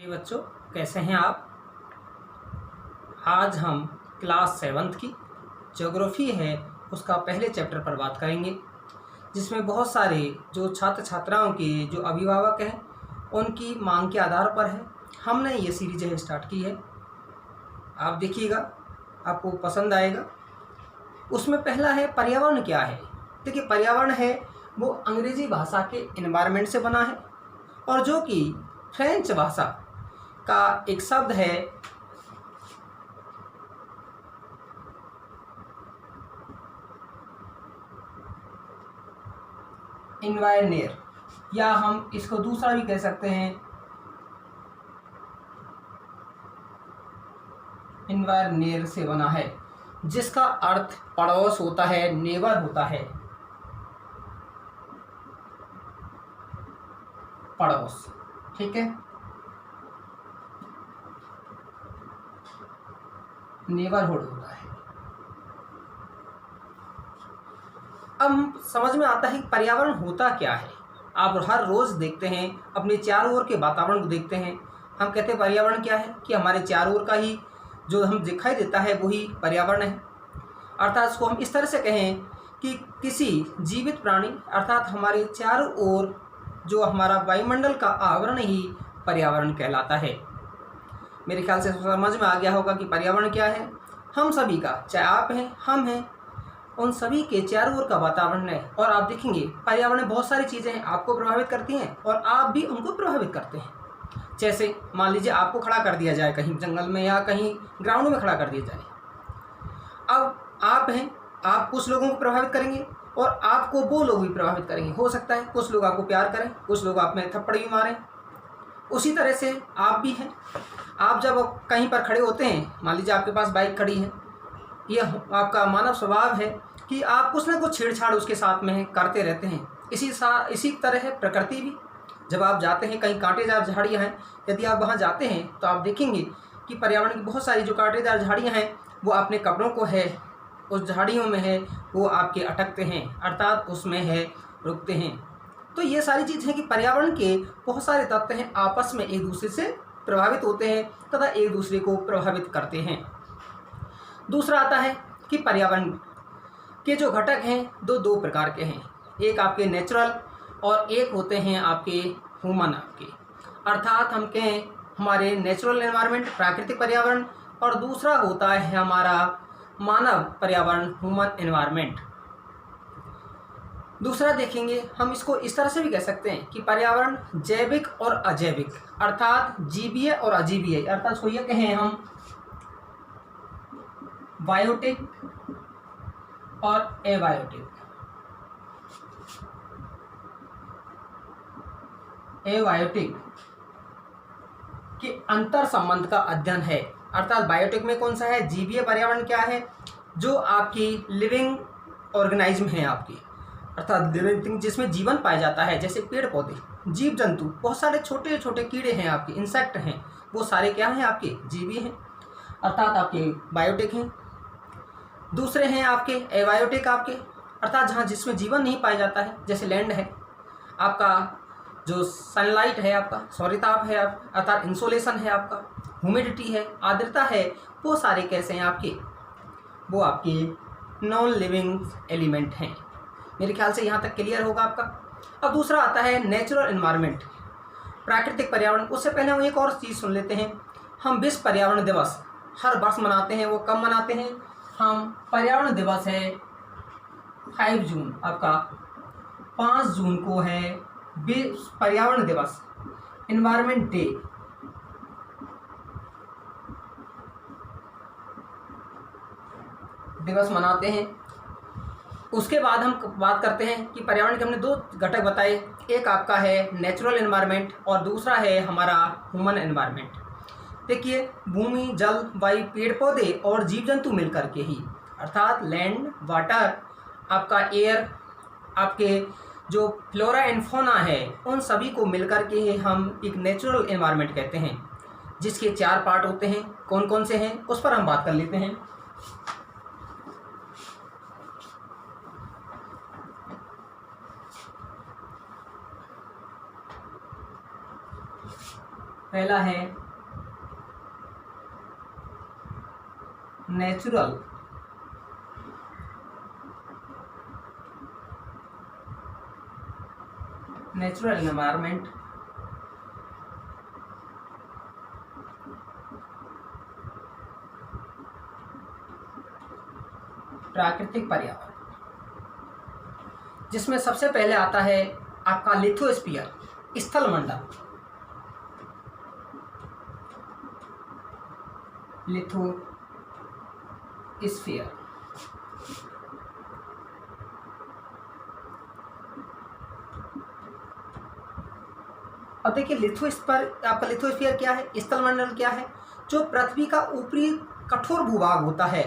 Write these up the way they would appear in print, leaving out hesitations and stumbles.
ये बच्चों, कैसे हैं आप। आज हम क्लास 7th की ज्योग्राफी है उसका पहले चैप्टर पर बात करेंगे, जिसमें बहुत सारे जो छात्र छात्राओं के जो अभिभावक हैं उनकी मांग के आधार पर है हमने ये सीरीज है स्टार्ट की है। आप देखिएगा, आपको पसंद आएगा। उसमें पहला है पर्यावरण क्या है। देखिए, पर्यावरण है वो अंग्रेजी भाषा के एनवायरनमेंट से बना है और जो कि फ्रेंच भाषा का एक शब्द है इन्वायरनेर, या हम इसको दूसरा भी कह सकते हैं इन्वायरनेर से बना है, जिसका अर्थ पड़ोस होता है, नेबर होता है, पड़ोस। ठीक है, नेबरहुड होता है। अब समझ में आता है कि पर्यावरण होता क्या है। आप हर रोज देखते हैं, अपने चारों ओर के वातावरण को देखते हैं। हम कहते हैं पर्यावरण क्या है कि हमारे चारों ओर का ही जो हम दिखाई देता है वही पर्यावरण है। अर्थात इसको हम इस तरह से कहें कि किसी जीवित प्राणी अर्थात हमारे चारों ओर जो हमारा वायुमंडल का आवरण ही पर्यावरण कहलाता है। मेरे ख्याल से समझ में आ गया होगा कि पर्यावरण क्या है। हम सभी का, चाहे आप हैं, हम हैं, उन सभी के चारों ओर का वातावरण है। और आप देखेंगे पर्यावरण में बहुत सारी चीज़ें आपको प्रभावित करती हैं और आप भी उनको प्रभावित करते हैं। जैसे मान लीजिए आपको खड़ा कर दिया जाए कहीं जंगल में या कहीं ग्राउंड में खड़ा कर दिया जाए। अब आप हैं, आप कुछ लोगों को प्रभावित करेंगे और आपको वो लोग भी प्रभावित करेंगे। हो सकता है कुछ लोग आपको प्यार करें, कुछ लोग आप में थप्पड़ भी मारें। उसी तरह से आप भी हैं। आप जब कहीं पर खड़े होते हैं, मान लीजिए आपके पास बाइक खड़ी है, यह आपका मानव स्वभाव है कि आप कुछ ना कुछ छेड़छाड़ उसके साथ में करते रहते हैं। इसी तरह है प्रकृति भी। जब आप जाते हैं कहीं कांटेदार झाड़ियाँ हैं, यदि आप वहाँ जाते हैं तो आप देखेंगे कि पर्यावरण की बहुत सारी जो कांटेदार झाड़ियाँ हैं वो अपने कपड़ों को है उस झाड़ियों में है वो आपके अटकते हैं, अर्थात उसमें है रुकते हैं। तो ये सारी चीज़ है कि पर्यावरण के बहुत सारे तत्व हैं, आपस में एक दूसरे से प्रभावित होते हैं तथा एक दूसरे को प्रभावित करते हैं। दूसरा आता है कि पर्यावरण के जो घटक हैं दो प्रकार के हैं। एक आपके नेचुरल और एक होते हैं आपके ह्यूमन। आपके अर्थात हम कहें हमारे नेचुरल एनवायरनमेंट, प्राकृतिक पर्यावरण, और दूसरा होता है हमारा मानव पर्यावरण, ह्यूमन एनवायरनमेंट। दूसरा देखेंगे हम इसको इस तरह से भी कह सकते हैं कि पर्यावरण जैविक और अजैविक, अर्थात जीवीय और अजीवीय, अर्थात इसको ये कहें हम बायोटिक और एबायोटिक। एबायोटिक के अंतर संबंध का अध्ययन है। अर्थात बायोटिक में कौन सा है, जीवीय पर्यावरण क्या है, जो आपकी लिविंग ऑर्गेनाइज्म है आपकी, अर्थात लिविंग थिंग जिसमें जीवन पाया जाता है, जैसे पेड़ पौधे, जीव जंतु, बहुत सारे छोटे छोटे कीड़े हैं आपके, इंसेक्ट हैं, वो सारे क्या हैं आपके जीवी हैं, अर्थात आपके बायोटिक हैं। दूसरे हैं आपके एबायोटिक, आपके अर्थात जहाँ जिसमें जीवन नहीं पाया जाता है, जैसे लैंड है आपका, जो सनलाइट है आपका, सौरताप है आप, अर्थात इंसोलेशन है आपका, ह्यूमिडिटी है, आर्द्रता है, वो सारे कैसे हैं आपके, वो आपके नॉन लिविंग एलिमेंट हैं। मेरे ख्याल से यहाँ तक क्लियर होगा आपका। अब दूसरा आता है नेचुरल एनवायरनमेंट, प्राकृतिक पर्यावरण। उससे पहले हम एक और चीज़ सुन लेते हैं। हम विश्व पर्यावरण दिवस हर वर्ष मनाते हैं। वो कब मनाते हैं हम, पर्यावरण दिवस है 5 जून, आपका 5 जून को है विश्व पर्यावरण दिवस, एनवायरनमेंट डे। दिवस मनाते हैं। उसके बाद हम बात करते हैं कि पर्यावरण के हमने दो घटक बताए, एक आपका है नेचुरल एनवायरनमेंट और दूसरा है हमारा ह्यूमन एनवायरनमेंट। देखिए, भूमि, जल, वायु, पेड़ पौधे और जीव जंतु मिलकर के ही, अर्थात लैंड, वाटर, आपका एयर, आपके जो फ्लोरा एंड फौना है, उन सभी को मिलकर के ही हम एक नेचुरल एनवायरनमेंट कहते हैं, जिसके 4 पार्ट होते हैं। कौन कौन से हैं उस पर हम बात कर लेते हैं। पहला है नेचुरल एनवायरनमेंट, प्राकृतिक पर्यावरण, जिसमें सबसे पहले आता है आपका लिथोस्फीयर, स्थल मंडल। लिथोस्फीयर अब देखिए लिथोस्फीयर क्या है, स्थल मंडल क्या है? जो पृथ्वी का ऊपरी कठोर भूभाग होता है,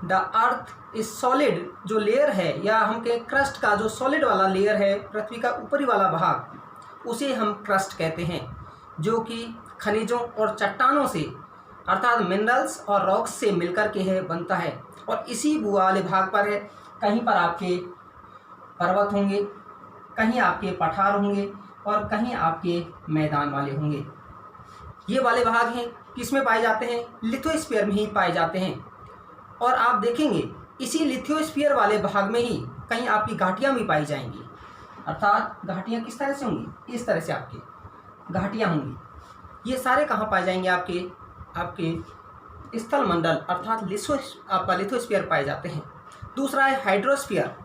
द अर्थ इज सॉलिड, जो लेयर है, या हम कहें क्रस्ट का जो सॉलिड वाला लेयर है, पृथ्वी का ऊपरी वाला भाग, उसे हम क्रस्ट कहते हैं, जो कि खनिजों और चट्टानों से अर्थात मिनरल्स और रॉक्स से मिलकर के है बनता है। और इसी भू वाले भाग पर है, कहीं पर आपके पर्वत होंगे, कहीं आपके पठार होंगे और कहीं आपके मैदान वाले होंगे। ये वाले भाग हैं किसमें पाए जाते हैं? लिथोस्फीयर में ही पाए जाते हैं। और आप देखेंगे इसी लिथोस्फीयर वाले भाग में ही कहीं आपकी घाटियाँ भी पाई जाएंगी। अर्थात घाटियाँ किस तरह से होंगी? इस तरह से आपकी घाटियाँ होंगी। ये सारे कहाँ पाए जाएंगे? आपके स्थल मंडल अर्थात लिथोस्फीयर पाए जाते हैं। दूसरा है हाइड्रोस्फीयर,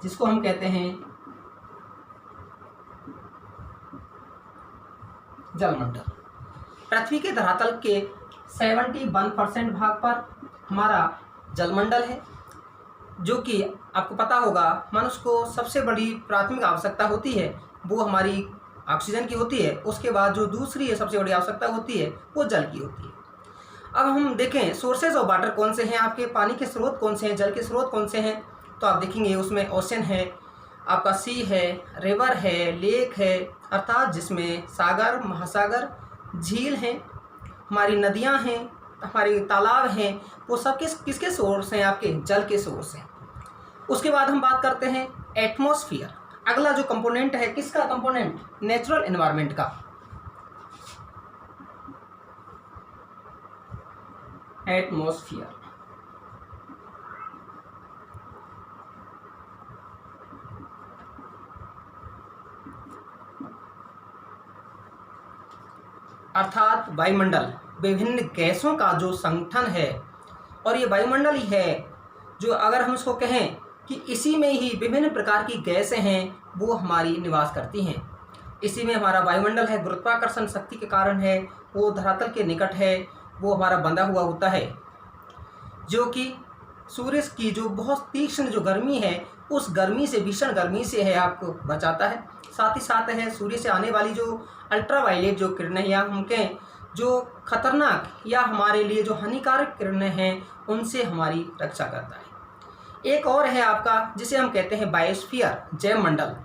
जिसको हम कहते हैं जलमंडल। पृथ्वी के धरातल के 71% भाग पर हमारा जलमंडल है, जो कि आपको पता होगा मनुष्य को सबसे बड़ी प्राथमिक आवश्यकता होती है वो हमारी ऑक्सीजन की होती है। उसके बाद जो दूसरी सबसे बड़ी आवश्यकता होती है वो जल की होती है। अब हम देखें सोर्सेज ऑफ वाटर कौन से हैं, आपके पानी के स्रोत कौन से हैं, जल के स्रोत कौन से हैं, तो आप देखेंगे उसमें ओशन है, आपका सी है, रिवर है, लेक है, अर्थात जिसमें सागर, महासागर, झील हैं, हमारी नदियां हैं, हमारे तालाब हैं, वो सब किसके सोर्स हैं? आपके जल के सोर्स हैं। उसके बाद हम बात करते हैं एटमॉस्फेयर। अगला जो कंपोनेंट है, किसका कंपोनेंट? नेचुरल एनवायरनमेंट का। एटमॉस्फेयर अर्थात वायुमंडल, विभिन्न गैसों का जो संगठन है। और ये वायुमंडल ही है जो अगर हम उसको कहें कि इसी में ही विभिन्न प्रकार की गैसें हैं वो हमारी निवास करती हैं। इसी में हमारा वायुमंडल है, गुरुत्वाकर्षण शक्ति के कारण है, वो धरातल के निकट है, वो हमारा बंधा हुआ होता है, जो कि सूर्य की जो बहुत तीक्ष्ण जो गर्मी है उस गर्मी से, भीषण गर्मी से है आपको बचाता है। साथ ही साथ है सूर्य से आने वाली जो अल्ट्रावायलेट जो किरणें या हम कहें जो खतरनाक या हमारे लिए जो हानिकारक किरणें हैं उनसे हमारी रक्षा करता है। एक और है आपका जिसे हम कहते हैं बायोस्फीयर, जैवमंडल,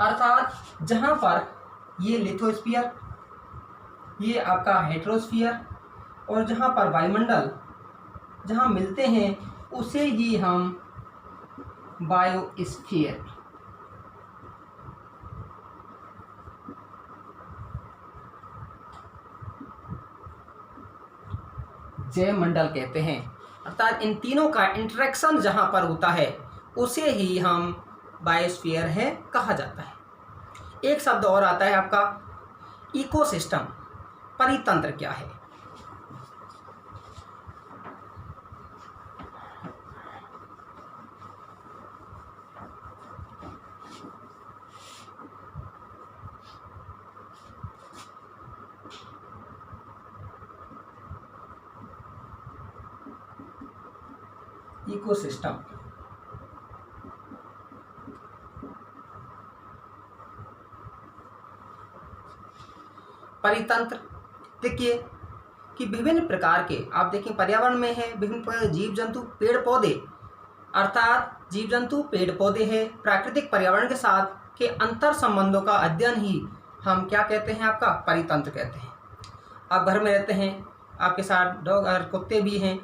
अर्थात जहाँ पर ये लिथोस्फीयर, ये आपका हेट्रोस्फीयर और जहाँ पर वायुमंडल जहाँ मिलते हैं उसे ही हम बायोस्फीयर, जैवमंडल कहते हैं। अर्थात इन तीनों का इंटरेक्शन जहाँ पर होता है उसे ही हम बायोस्फीयर है कहा जाता है। एक शब्द और आता है आपका इकोसिस्टम, परितंत्र क्या है? इकोसिस्टम परितंत्र, देखिए कि विभिन्न प्रकार के आप देखें पर्यावरण में है विभिन्न प्रकार के जीव जंतु, पेड़ पौधे, अर्थात जीव जंतु पेड़ पौधे हैं, प्राकृतिक पर्यावरण के साथ के अंतर संबंधों का अध्ययन ही हम क्या कहते हैं? आपका परितंत्र कहते हैं। आप घर में रहते हैं, आपके साथ डॉग और कुत्ते भी हैं,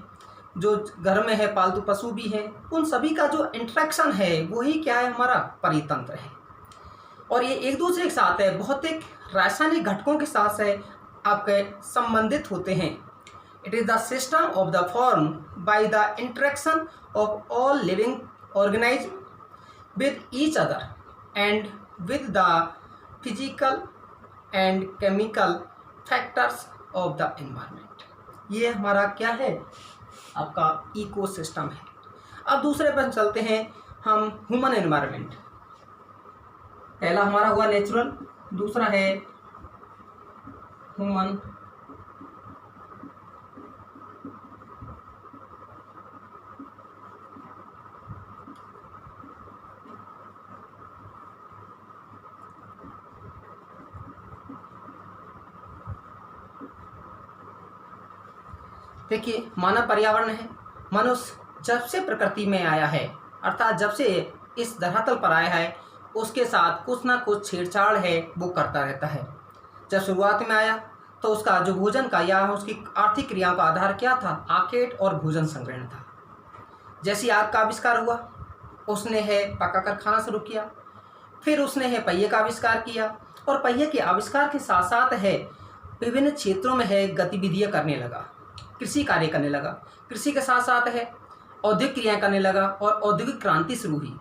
जो घर में है पालतू पशु भी हैं, उन सभी का जो इंटरेक्शन है वही क्या है, हमारा परितंत्र है। और ये एक दूसरे के साथ है भौतिक रासायनिक घटकों के साथ है आपके संबंधित होते हैं। It is the system of the form by the interaction of all living organism with each other and with the physical and chemical factors of the environment। ये हमारा क्या है, आपका इकोसिस्टम है। अब दूसरे पर चलते हैं हम, ह्यूमन एनवायरनमेंट। पहला हमारा हुआ नेचुरल, दूसरा है ह्यूमन देखिए, मानव पर्यावरण है। मनुष्य जब से प्रकृति में आया है, अर्थात जब से इस धरातल पर आया है, उसके साथ कुछ ना कुछ छेड़छाड़ है वो करता रहता है। जब शुरुआत में आया तो उसका जो भोजन का या उसकी आर्थिक क्रियाओं का आधार क्या था, आखेट और भोजन संग्रहण था। जैसे आग का आविष्कार हुआ, उसने है पकाकर खाना शुरू किया। फिर उसने है पहिए का आविष्कार किया, और पहिए के आविष्कार के साथ साथ है विभिन्न क्षेत्रों में है गतिविधियाँ करने लगा, कृषि कार्य करने लगा। कृषि के साथ साथ है औद्योगिक क्रियाएं करने लगा, और औद्योगिक क्रांति शुरू हुई।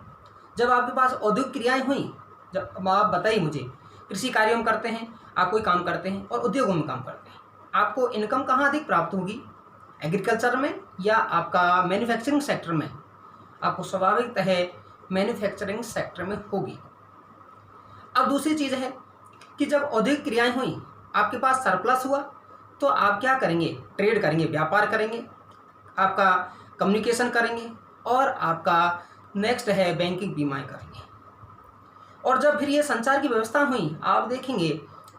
जब आपके पास औद्योगिक क्रियाएं हुई, जब आप बताइए मुझे, कृषि कार्यों में करते हैं, आप कोई काम करते हैं और उद्योगों में काम करते हैं, आपको इनकम कहाँ अधिक प्राप्त होगी, एग्रीकल्चर में या आपका मैन्युफैक्चरिंग सेक्टर में? आपको स्वाभाविक है मैन्युफैक्चरिंग सेक्टर में होगी। अब दूसरी चीज़ है कि जब औद्योगिक क्रियाएं हुई, आपके पास सरप्लस हुआ, तो आप क्या करेंगे, ट्रेड करेंगे, व्यापार करेंगे, आपका कम्युनिकेशन करेंगे, और आपका नेक्स्ट है बैंकिंग बीमाएँ करेंगे। और जब फिर ये संचार की व्यवस्था हुई, आप देखेंगे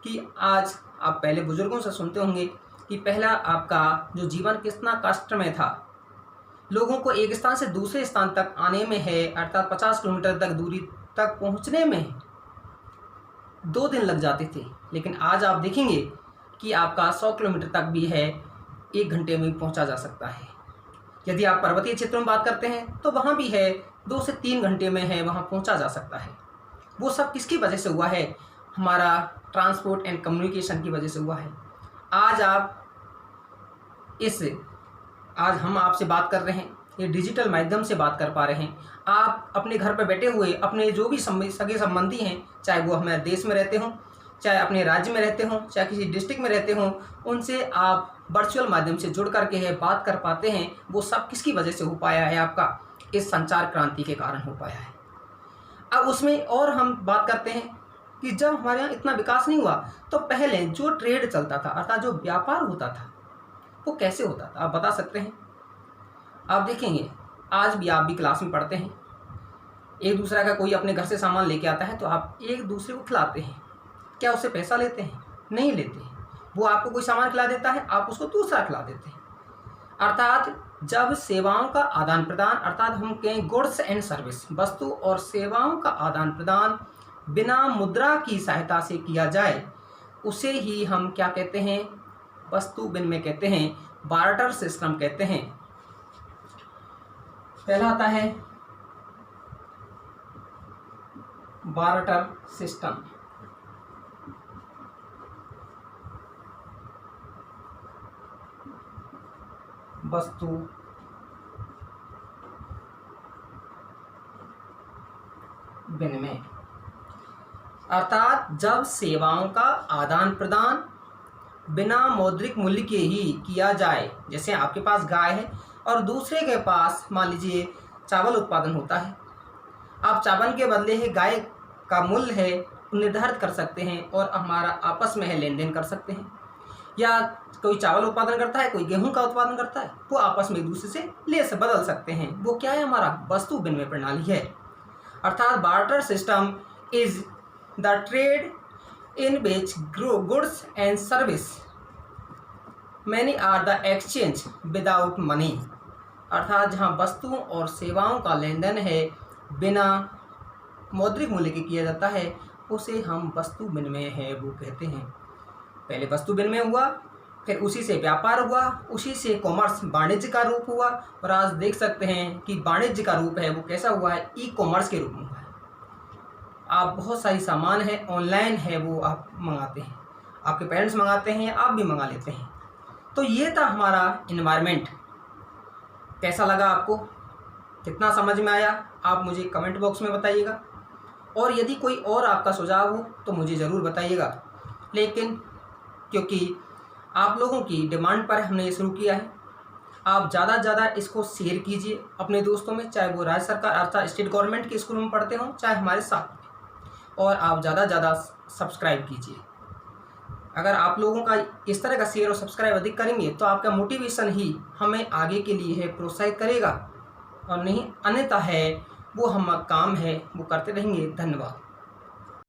कि आज आप पहले बुजुर्गों से सुनते होंगे कि पहला आपका जो जीवन कितना कष्ट में था। लोगों को एक स्थान से दूसरे स्थान तक आने में है, अर्थात 50 किलोमीटर तक दूरी तक पहुंचने में 2 दिन लग जाते थे, लेकिन आज आप देखेंगे कि आपका 100 किलोमीटर तक भी है 1 घंटे में पहुंचा जा सकता है। यदि आप पर्वतीय क्षेत्रों में बात करते हैं तो वहाँ भी है 2 से 3 घंटे में है वहाँ पहुंचा जा सकता है। वो सब किसकी वजह से हुआ है, हमारा ट्रांसपोर्ट एंड कम्युनिकेशन की वजह से हुआ है। आज हम आपसे बात कर रहे हैं, ये डिजिटल माध्यम से बात कर पा रहे हैं। आप अपने घर पर बैठे हुए अपने जो भी सगे संबंधी हैं, चाहे वो हमारे देश में रहते हों, चाहे अपने राज्य में रहते हों, चाहे किसी डिस्ट्रिक्ट में रहते हों, उनसे आप वर्चुअल माध्यम से जुड़ करके है बात कर पाते हैं। वो सब किसकी वजह से हो पाया है, आपका इस संचार क्रांति के कारण हो पाया है। अब उसमें और हम बात करते हैं कि जब हमारे यहाँ इतना विकास नहीं हुआ, तो पहले जो ट्रेड चलता था, अर्थात जो व्यापार होता था, वो कैसे होता था, आप बता सकते हैं? आप देखेंगे, आज भी आप भी क्लास में पढ़ते हैं, एक दूसरा का कोई अपने घर से सामान लेके आता है तो आप एक दूसरे को खिलाते हैं। क्या उससे पैसा लेते हैं? नहीं लेते हैं। वो आपको कोई सामान खिला देता है, आप उसको दूसरा खिला देते हैं। अर्थात जब सेवाओं का आदान प्रदान, अर्थात हम कहें गुड्स एंड सर्विस, वस्तु और सेवाओं का आदान प्रदान बिना मुद्रा की सहायता से किया जाए, उसे ही हम क्या कहते हैं, वस्तु विनिमय कहते हैं, बार्टर सिस्टम कहते हैं। पहला आता है बार्टर सिस्टम। वस्तु विनिमय, अर्थात जब सेवाओं का आदान प्रदान बिना मौद्रिक मूल्य के ही किया जाए। जैसे आपके पास गाय है और दूसरे के पास मान लीजिए चावल उत्पादन होता है, आप चावल के बदले है गाय का मूल्य है निर्धारित कर सकते हैं और हमारा आपस में है लेन देन कर सकते हैं। या कोई चावल उत्पादन करता है, कोई गेहूं का उत्पादन करता है, वो आपस में एक दूसरे से ले से बदल सकते हैं। वो क्या है, हमारा वस्तु विनिमय प्रणाली है। अर्थात barter system is the trade in which goods and service many are the exchange without money. अर्थात जहाँ वस्तुओं और सेवाओं का लेन देन है बिना मौद्रिक मूल्य के किया जाता है, उसे हम वस्तु विनिमय है वो कहते हैं। पहले वस्तु विनिमय हुआ, फिर उसी से व्यापार हुआ, उसी से कॉमर्स वाणिज्य का रूप हुआ, और आज देख सकते हैं कि वाणिज्य का रूप है वो कैसा हुआ है, ई कॉमर्स के रूप में हुआ है। आप बहुत सारी सामान है ऑनलाइन है वो आप मंगाते हैं, आपके पेरेंट्स मंगाते हैं, आप भी मंगा लेते हैं। तो ये था हमारा इन्वायरमेंट। कैसा लगा आपको, कितना समझ में आया, आप मुझे कमेंट बॉक्स में बताइएगा। और यदि कोई और आपका सुझाव हो तो मुझे ज़रूर बताइएगा। लेकिन क्योंकि आप लोगों की डिमांड पर हमने ये शुरू किया है, आप ज़्यादा से ज़्यादा इसको शेयर कीजिए अपने दोस्तों में, चाहे वो राज्य सरकार अर्थात स्टेट गवर्नमेंट के स्कूल में पढ़ते हों, चाहे हमारे साथ में, और आप ज़्यादा से ज़्यादा सब्सक्राइब कीजिए। अगर आप लोगों का इस तरह का शेयर और सब्सक्राइब अधिक करेंगे तो आपका मोटिवेशन ही हमें आगे के लिए है प्रोत्साहित करेगा, और नहीं अन्यथा है वो हम काम है वो करते रहेंगे। धन्यवाद।